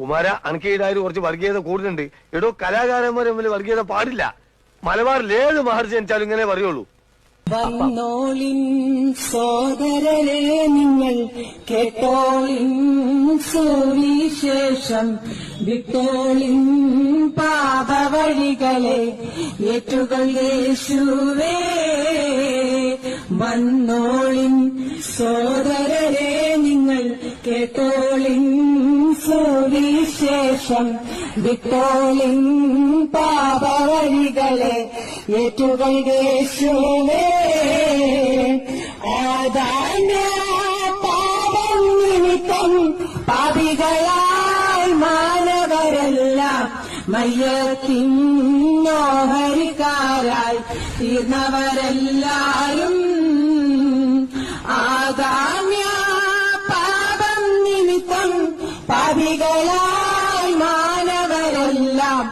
കുമാര അനക്കീടായാലും കുറച്ച് വർഗീയത കൂടുതലുണ്ട്. എടോ, കലാകാരന്മാർ തമ്മിൽ വർഗീയത പാടില്ല. മലബാറിൽ ഏത് മഹർജി ജനിച്ചാലും ഇങ്ങനെ പറയുള്ളൂ. വന്നോളിൻ സോദരരെ നിങ്ങൾ കേട്ടോളിൻ സുവിശേഷം വിട്ടോളിൻ പാപവഴികളെ ഏറ്റുകൾ യേശുവേ. വന്നോളിൻ സോദരരെ നിങ്ങൾ കേട്ടോളിൻ സുവിശേഷം വിട്ടോളിൻ പാപവഴികളെ ഏറ്റുകൾ യേശുവേ. ആദാമ്യ പാപം നിമിത്തം പാപികളായി മാനവരെല്ലാം മയ്യത്തിനോഹരിക്കാരായി തീർന്നവരെല്ലാരും. ആദാമ്യ പാപം നിമിത്തം പാപികളായി മാനവരെല്ലാം